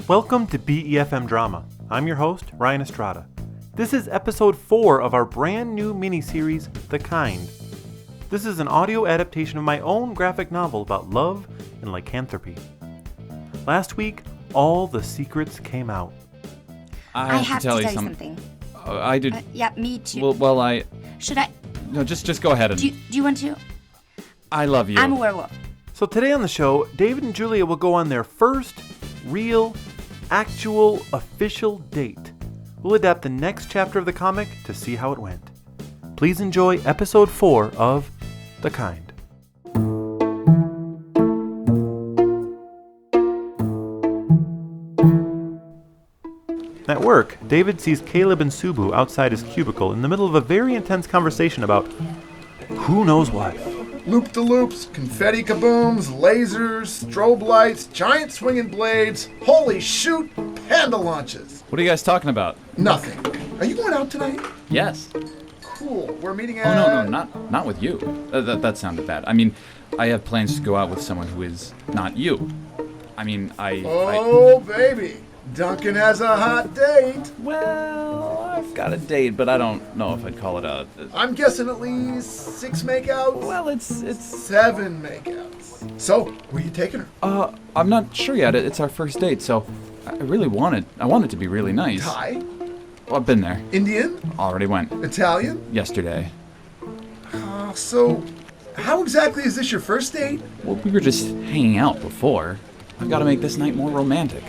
Welcome to BeFM Drama. I'm your host, Ryan Estrada. This is episode 4 of our brand new mini-series, The Kind. This is an audio adaptation of my own graphic novel about love and lycanthropy. Last week, all the secrets came out. I have to tell you something. I did. Yeah, me too. Well, Should I? No, just go ahead and... Do you want to? I love you. I'm a werewolf. So today on the show, David and Julia will go on their first real, actual, official date. We'll adapt the next chapter of the comic to see how it went. Please enjoy episode 4 of The Kind. At work, David sees Caleb and Subu outside his cubicle in the middle of a very intense conversation about who knows what. Loop-de-loops, confetti kabooms, lasers, strobe lights, giant swinging blades, holy shoot, panda launches. What are you guys talking about? Nothing. Are you going out tonight? Yes. Cool. We're meeting at... Oh, no, not with you. That sounded bad. I mean, I have plans to go out with someone who is not you. I mean, Oh, baby. Duncan has a hot date. Well, I've got a date, but I don't know if I'd call it a... I'm guessing at least 6 makeouts. Well, it's... 7 makeouts. So, where you taking her? I'm not sure yet. It's our first date, so I want it to be really nice. Thai? Well, I've been there. Indian? Already went. Italian? Yesterday. So, how exactly is this your first date? Well, we were just hanging out before. I've got to make this night more romantic.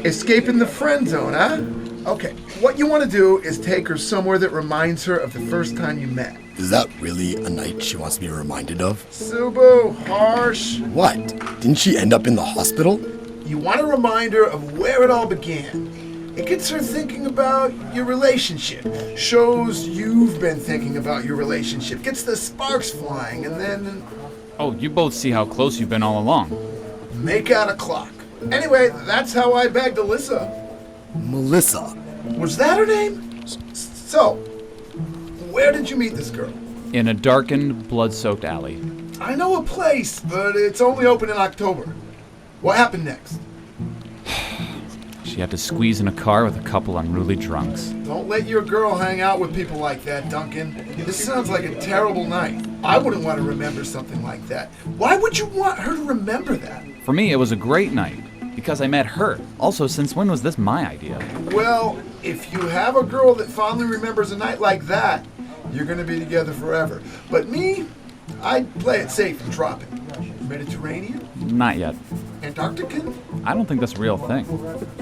Escaping the friend zone, huh? Okay, what you want to do is take her somewhere that reminds her of the first time you met. Is that really a night she wants to be reminded of? Subu, harsh. What? Didn't she end up in the hospital? You want a reminder of where it all began. It gets her thinking about your relationship. Shows you've been thinking about your relationship. Gets the sparks flying, and then... Oh, you both see how close you've been all along. Make out a clock. Anyway, that's how I bagged Alyssa. Melissa. Was that her name? So, where did you meet this girl? In a darkened, blood-soaked alley. I know a place, but it's only open in October. What happened next? She had to squeeze in a car with a couple unruly drunks. Don't let your girl hang out with people like that, Duncan. This sounds like a terrible night. I wouldn't want to remember something like that. Why would you want her to remember that? For me, it was a great night, because I met her. Also, since when was this my idea? Well, if you have a girl that fondly remembers a night like that, you're going to be together forever. But me, I'd play it safe and drop it. Mediterranean? Not yet. Antarctican? I don't think that's a real thing.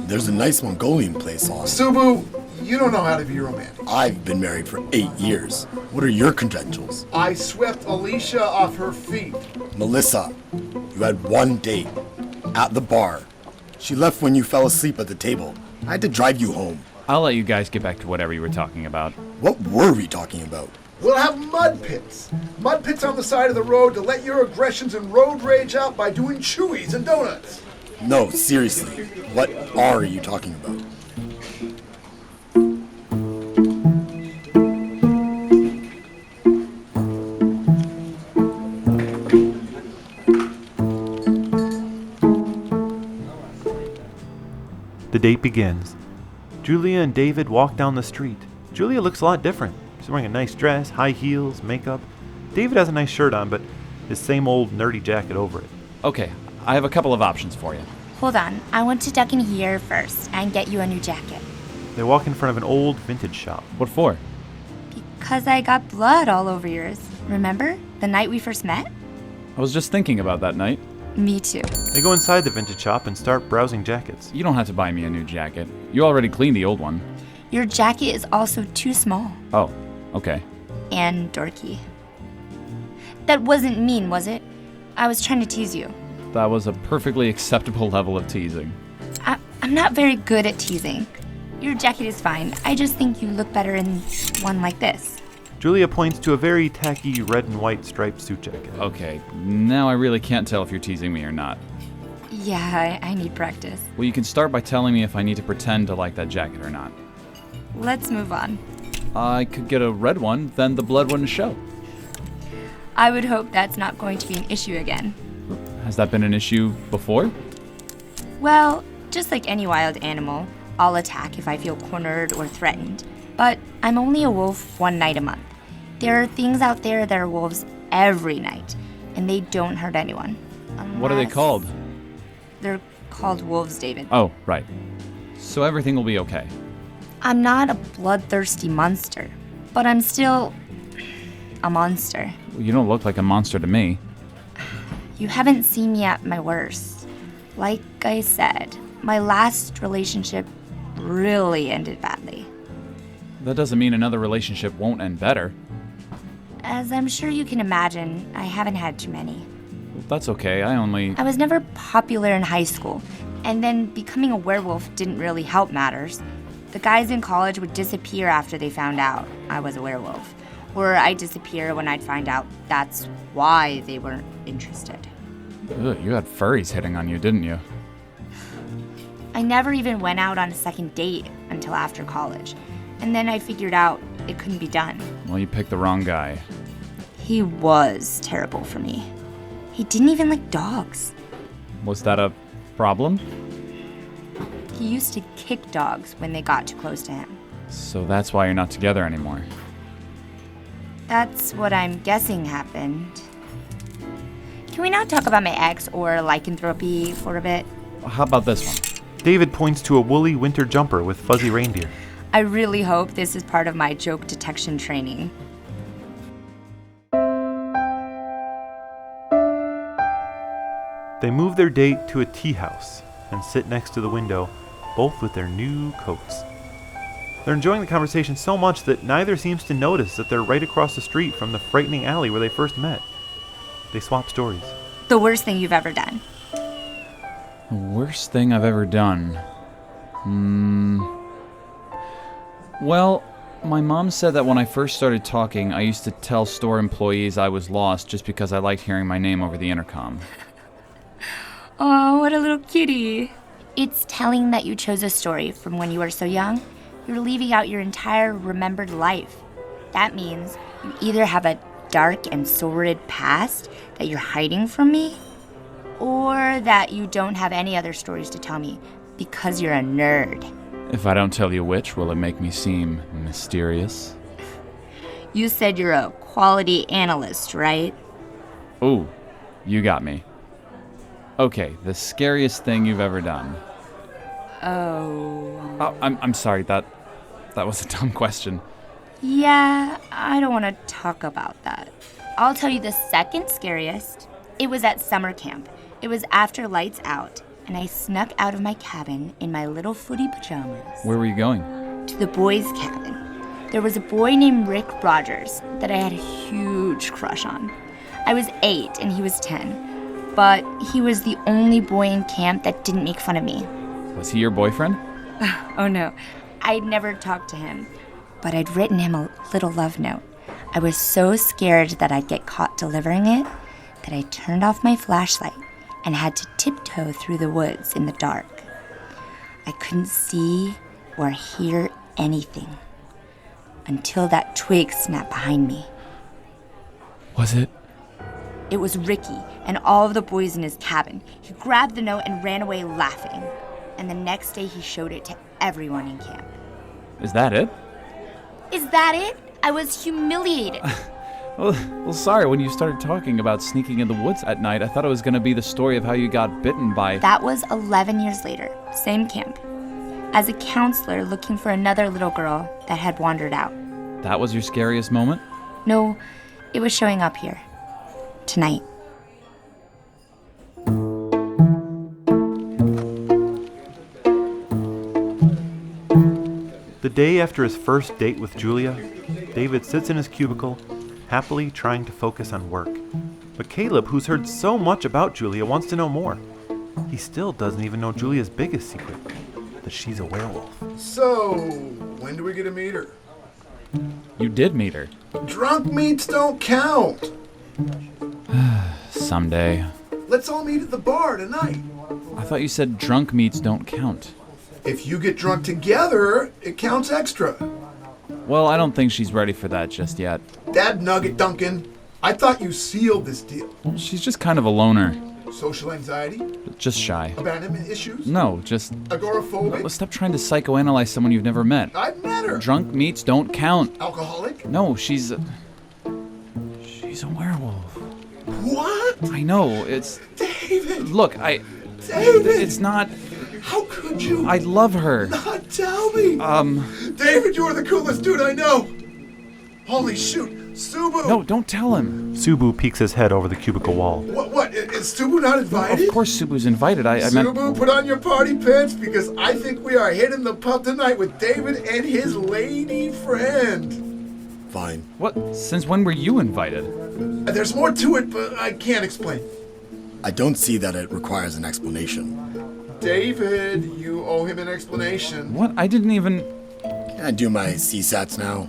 There's a nice Mongolian place on. Subu, you don't know how to be romantic. I've been married for 8 years. What are your credentials? I swept Alicia off her feet. Melissa, you had one date. At the bar. She left when you fell asleep at the table. I had to drive you home. I'll let you guys get back to whatever you were talking about. What were we talking about? We'll have mud pits. Mud pits on the side of the road to let your aggressions and road rage out by doing chewies and donuts. No, seriously. What are you talking about? The date begins. Julia and David walk down the street. Julia looks a lot different. She's wearing a nice dress, high heels, makeup. David has a nice shirt on, but his same old nerdy jacket over it. Okay, I have a couple of options for you. Hold on. I want to duck in here first and get you a new jacket. They walk in front of an old vintage shop. What for? Because I got blood all over yours. Remember? The night we first met? I was just thinking about that night. Me too. They go inside the vintage shop and start browsing jackets. You don't have to buy me a new jacket. You already cleaned the old one. Your jacket is also too small. Oh, okay. And dorky. That wasn't mean, was it? I was trying to tease you. That was a perfectly acceptable level of teasing. I'm not very good at teasing. Your jacket is fine. I just think you look better in one like this. Julia points to a very tacky red and white striped suit jacket. Okay, now I really can't tell if you're teasing me or not. Yeah, I need practice. Well, you can start by telling me if I need to pretend to like that jacket or not. Let's move on. I could get a red one, then the blood wouldn't show. I would hope that's not going to be an issue again. Has that been an issue before? Well, Just like any wild animal, I'll attack if I feel cornered or threatened. But I'm only a wolf one night a month. There are things out there that are wolves every night, and they don't hurt anyone. What are they called? They're called wolves, David. Oh, right. So everything will be okay. I'm not a bloodthirsty monster, but I'm still a monster. You don't look like a monster to me. You haven't seen me at my worst. Like I said, my last relationship really ended badly. That doesn't mean another relationship won't end better. As I'm sure you can imagine, I haven't had too many. That's okay, I was never popular in high school, and then becoming a werewolf didn't really help matters. The guys in college would disappear after they found out I was a werewolf. Or I'd disappear when I'd find out that's why they weren't interested. Ugh, you had furries hitting on you, didn't you? I never even went out on a second date until after college. And then I figured out it couldn't be done. Well, you picked the wrong guy. He was terrible for me. He didn't even like dogs. Was that a problem? He used to kick dogs when they got too close to him. So that's why you're not together anymore. That's what I'm guessing happened. Can we not talk about my ex or lycanthropy for a bit? How about this one? David points to a woolly winter jumper with fuzzy reindeer. I really hope this is part of my joke detection training. They move their date to a tea house and sit next to the window, both with their new coats. They're enjoying the conversation so much that neither seems to notice that they're right across the street from the frightening alley where they first met. They swap stories. The worst thing you've ever done. The worst thing I've ever done? Well, my mom said that when I first started talking, I used to tell store employees I was lost just because I liked hearing my name over the intercom. Oh, what a little kitty. It's telling that you chose a story from when you were so young. You're leaving out your entire remembered life. That means you either have a dark and sordid past that you're hiding from me, or that you don't have any other stories to tell me because you're a nerd. If I don't tell you which, will it make me seem mysterious? You said you're a quality analyst, right? Ooh, you got me. Okay, the scariest thing you've ever done. Oh, I'm sorry, that was a dumb question. Yeah, I don't want to talk about that. I'll tell you the second scariest. It was at summer camp. It was after lights out, and I snuck out of my cabin in my little footy pajamas. Where were you going? To the boys' cabin. There was a boy named Rick Rogers that I had a huge crush on. I was 8 and he was 10, but he was the only boy in camp that didn't make fun of me. Was he your boyfriend? Oh no, I'd never talked to him, but I'd written him a little love note. I was so scared that I'd get caught delivering it that I turned off my flashlight and had to tiptoe through the woods in the dark. I couldn't see or hear anything until that twig snapped behind me. Was it? It was Ricky and all of the boys in his cabin. He grabbed the note and ran away laughing. And the next day he showed it to everyone in camp. Is that it? Is that it? I was humiliated. Well, sorry, when you started talking about sneaking in the woods at night, I thought it was going to be the story of how you got bitten by... That was 11 years later, same camp. As a counselor looking for another little girl that had wandered out. That was your scariest moment? No, it was showing up here. Tonight. The day after his first date with Julia, David sits in his cubicle, happily trying to focus on work. But Caleb, who's heard so much about Julia, wants to know more. He still doesn't even know Julia's biggest secret, that she's a werewolf. So, when do we get to meet her? You did meet her. Drunk meets don't count. Someday. Let's all meet at the bar tonight. I thought you said drunk meets don't count. If you get drunk together, it counts extra. Well, I don't think she's ready for that just yet. Dad nugget, Duncan. I thought you sealed this deal. Well, she's just kind of a loner. Social anxiety? Just shy. Abandonment issues? No, just... Agoraphobic? Stop trying to psychoanalyze someone you've never met. I've met her. Drunk meats don't count. Alcoholic? No, she's a werewolf. What? I know, it's... David! Look, David! It's not... How could you I love her. not tell me? David, you're the coolest dude I know! Holy shoot! Subu! No, don't tell him. Subu peeks his head over the cubicle wall. What? Is Subu not invited? Of course Subu's invited. I meant... Subu, put on your party pants because I think we are hitting the pub tonight with David and his lady friend. Fine. What? Since when were you invited? There's more to it, but I can't explain. I don't see that it requires an explanation. David, you owe him an explanation. What? I didn't even... Can I do my CSATs now?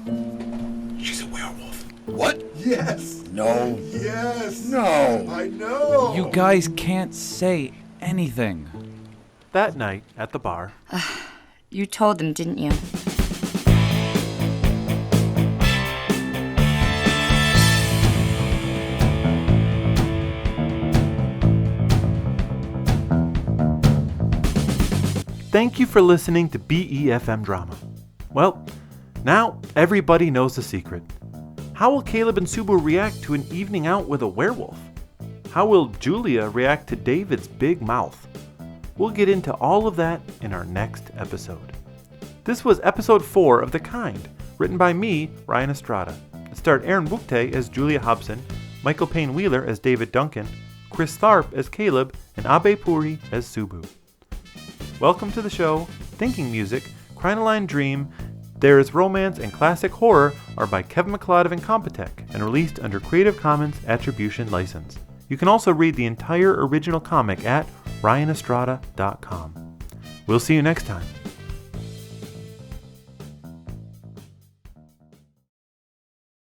She's a werewolf. What? Yes. No. Yes. No. I know. You guys can't say anything. That night, at the bar, You told them, didn't you? thank you for listening to BeFM Drama. Well, now everybody knows the secret. How will Caleb and Subu react to an evening out with a werewolf? How will Julia react to David's big mouth? We'll get into all of that in our next episode. This was episode 4 of The Kind, written by me, Ryan Estrada. It starred Aaron Boukte as Julia Hobson, Michael Payne Wheeler as David Duncan, Chris Tharp as Caleb, and Abe Puri as Subu. Welcome to the show. Thinking music, Crinoline Dream, There is Romance, and Classic Horror are by Kevin McLeod of Incompetech and released under Creative Commons Attribution License. You can also read the entire original comic at ryanestrada.com. We'll see you next time.